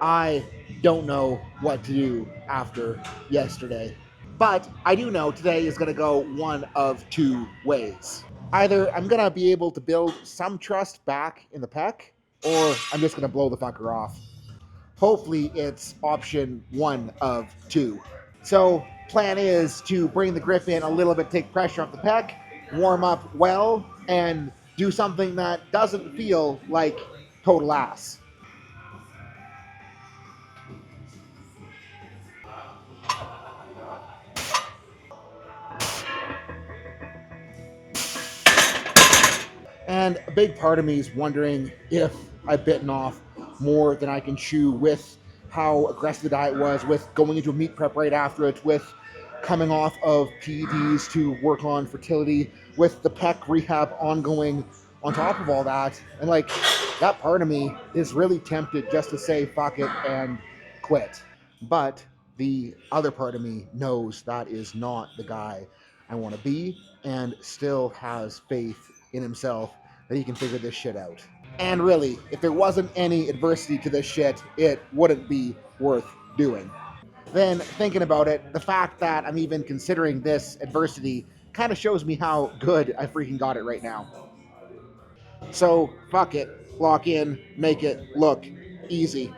I don't know what to do after yesterday. But I do know today is going to go one of two ways. Either I'm going to be able to build some trust back in the pec, or I'm just going to blow the fucker off. Hopefully, it's option one of two. So, plan is to bring the grip in a little bit, take pressure off the pec, warm up well, and do something that doesn't feel like total ass. And a big part of me is wondering if I've bitten off more than I can chew with how aggressive the diet was, with going into a meat prep right after it, with coming off of PEDs to work on fertility, with the pec rehab ongoing on top of all that. And like, that part of me is really tempted just to say fuck it and quit. But the other part of me knows that is not the guy I want to be, and still has faith in himself that he can figure this shit out. And really, if there wasn't any adversity to this shit, it wouldn't be worth doing. Then, thinking about it, the fact that I'm even considering this adversity kind of shows me how good I freaking got it right now. So, fuck it. Lock in, make it look easy.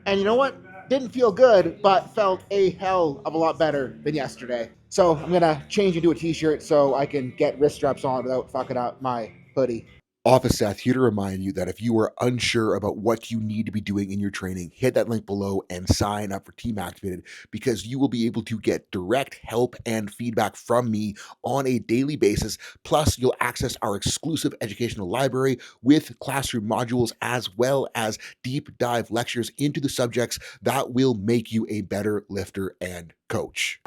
And you know what? Didn't feel good, but felt a hell of a lot better than yesterday. So I'm gonna change into a t-shirt so I can get wrist straps on without fucking up my hoodie. Office Seth here to remind you that if you are unsure about what you need to be doing in your training, hit that link below and sign up for Team Activated, because you will be able to get direct help and feedback from me on a daily basis. Plus, you'll access our exclusive educational library with classroom modules, as well as deep dive lectures into the subjects that will make you a better lifter and coach.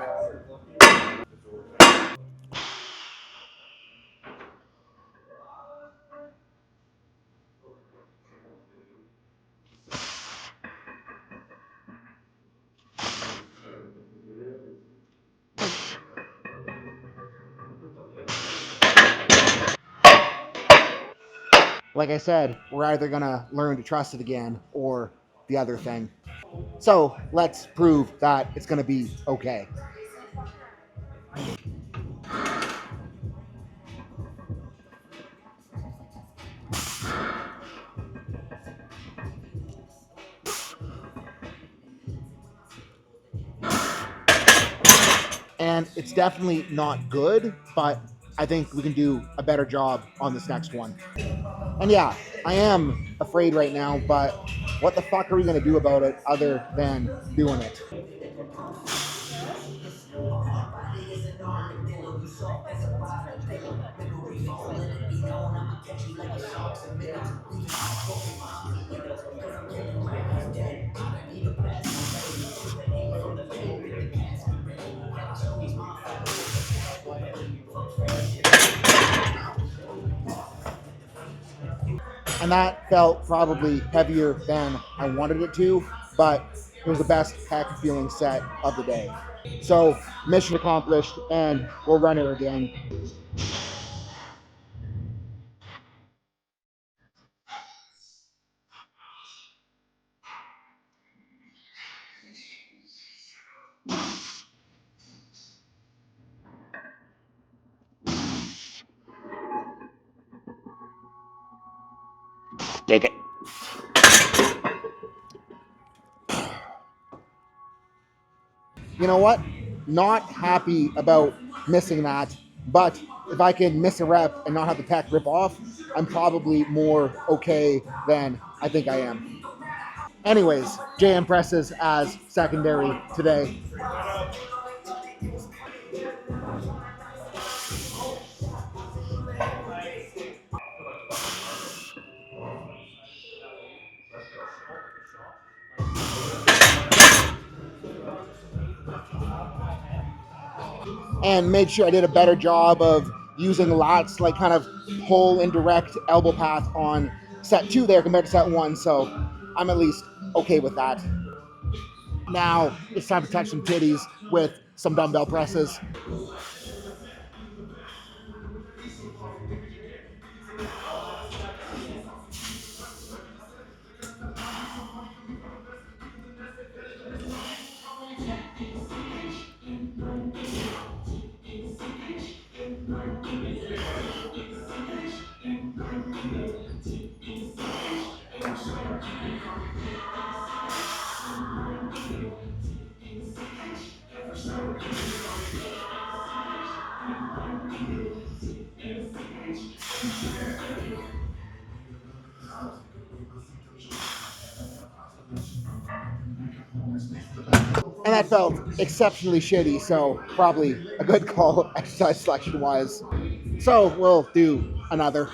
Like I said, we're either gonna learn to trust it again or the other thing. So let's prove that it's gonna be okay. And it's definitely not good, but I think we can do a better job on this next one. And yeah, I am afraid right now, but what the fuck are we gonna do about it other than doing it? And that felt probably heavier than I wanted it to, but it was the best pack feeling set of the day. So mission accomplished, and we'll run it again. Take it. You know what? Not happy about missing that, but if I can miss a rep and not have the pack rip off, I'm probably more okay than I think I am. Anyways, JM presses as secondary today. And made sure I did a better job of using lats, like kind of pull and direct elbow path on set 2 there compared to set 1, so I'm at least okay with that. Now it's time to touch some titties with some dumbbell presses. And that felt exceptionally shitty, so probably a good call exercise selection wise. So we'll do another.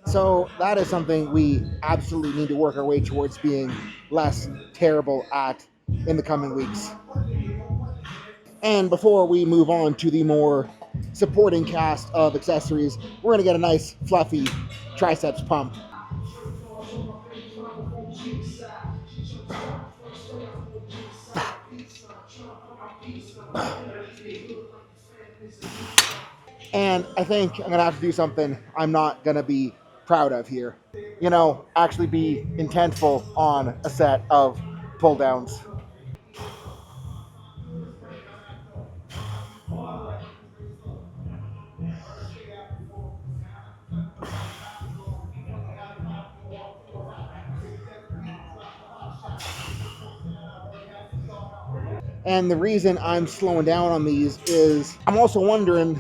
So that is something we absolutely need to work our way towards being less terrible at in the coming weeks. And before we move on to the more supporting cast of accessories, we're going to get a nice fluffy triceps pump. And I think I'm going to have to do something I'm not going to be proud of here. You know, actually be intentful on a set of pull downs. And the reason I'm slowing down on these is I'm also wondering,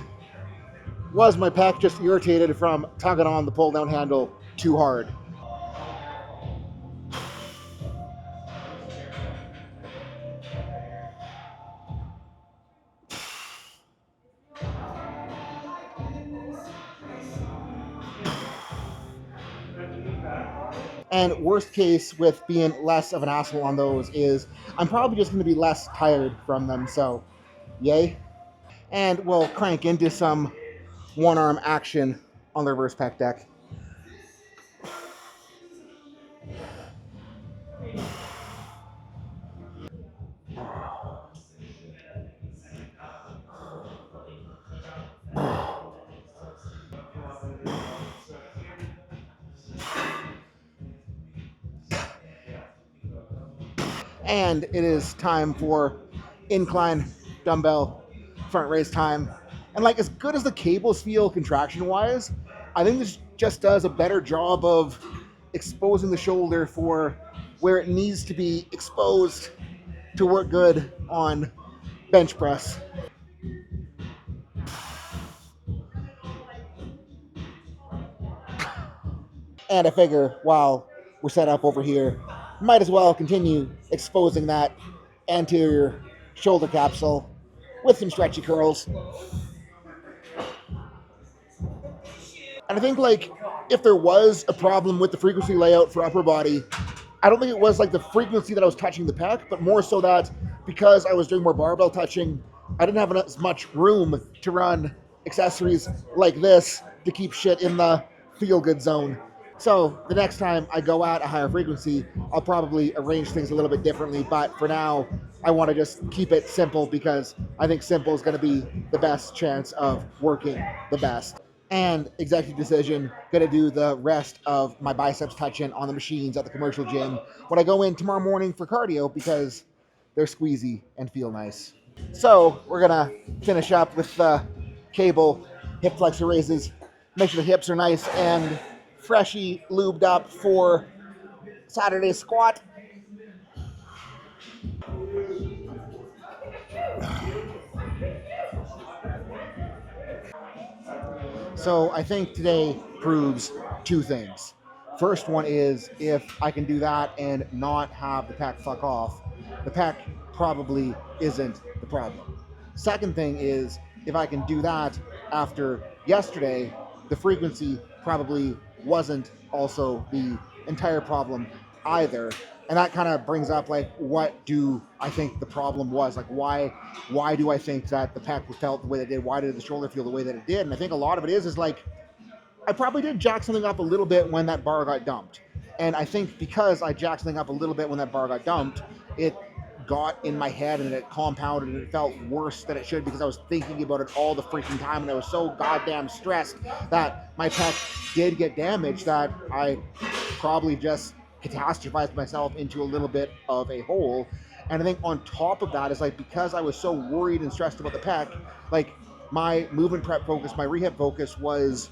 was my pec just irritated from tugging on the pull down handle too hard? And worst case with being less of an asshole on those is I'm probably just going to be less tired from them. So, yay. And we'll crank into some one arm action on the reverse pec deck. And it is time for incline dumbbell front raise time. And like as good as the cables feel contraction wise, I think this just does a better job of exposing the shoulder for where it needs to be exposed to work good on bench press. And I figure while we're set up over here, might as well continue exposing that anterior shoulder capsule with some stretchy curls. And I think like if there was a problem with the frequency layout for upper body, I don't think it was like the frequency that I was touching the pec, but more so that because I was doing more barbell touching, I didn't have as much room to run accessories like this to keep shit in the feel good zone. So the next time I go at a higher frequency, I'll probably arrange things a little bit differently. But for now, I want to just keep it simple because I think simple is going to be the best chance of working the best. And executive decision, gonna do the rest of my biceps touching on the machines at the commercial gym when I go in tomorrow morning for cardio because they're squeezy and feel nice. So we're gonna finish up with the cable hip flexor raises. Make sure the hips are nice and freshy lubed up for Saturday's squat. So I think today proves two things. First one is if I can do that and not have the pec fuck off, the pec probably isn't the problem. Second thing is if I can do that after yesterday, the frequency probably wasn't also the entire problem either. And that kind of brings up like what do I think the problem was? Like why do I think that the pec felt the way it did? Why did the shoulder feel the way that it did? And I think a lot of it is like I probably did jack something up a little bit when that bar got dumped. And I think because I jacked something up a little bit when that bar got dumped, it got in my head and it compounded and it felt worse than it should because I was thinking about it all the freaking time and I was so goddamn stressed that my pec did get damaged that I probably just catastrophized myself into a little bit of a hole. And I think on top of that is like because I was so worried and stressed about the pec, like my movement prep focus, my rehab focus was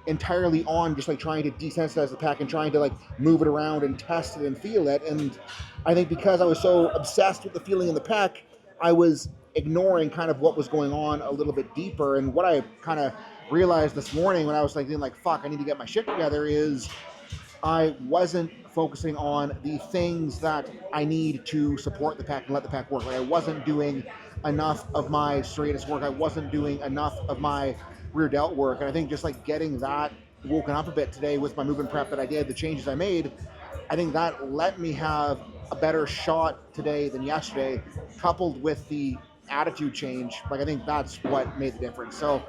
entirely on just like trying to desensitize the pack and trying to like move it around and test it and feel it. And I think because I was so obsessed with the feeling in the pack, I was ignoring kind of what was going on a little bit deeper. And what I kind of realized this morning when I was like fuck, I need to get my shit together is I wasn't focusing on the things that I need to support the pack and let the pack work. Like I wasn't doing enough of my straightest work. I wasn't doing enough of my rear delt work. And I think just like getting that woken up a bit today with my movement prep that I did, the changes I made, I think that let me have a better shot today than yesterday, coupled with the attitude change. Like I think that's what made the difference. So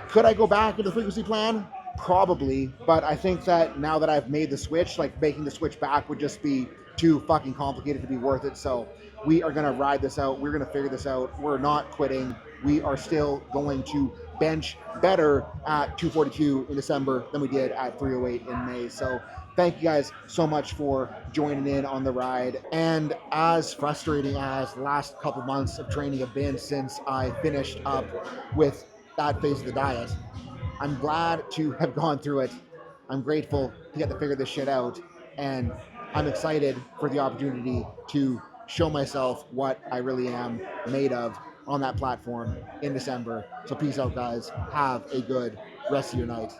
could I go back into the frequency plan? Probably, but I think that now that I've made the switch, like making the switch back would just be too fucking complicated to be worth it. So we are gonna ride this out. We're gonna figure this out. We're not quitting. We are still going to bench better at 242 in December than we did at 308 in May. So thank you guys so much for joining in on the ride. And as frustrating as the last couple months of training have been since I finished up with that phase of the diet, I'm glad to have gone through it. I'm grateful to get to figure this shit out. And I'm excited for the opportunity to show myself what I really am made of on that platform in December. So peace out, guys. Have a good rest of your night.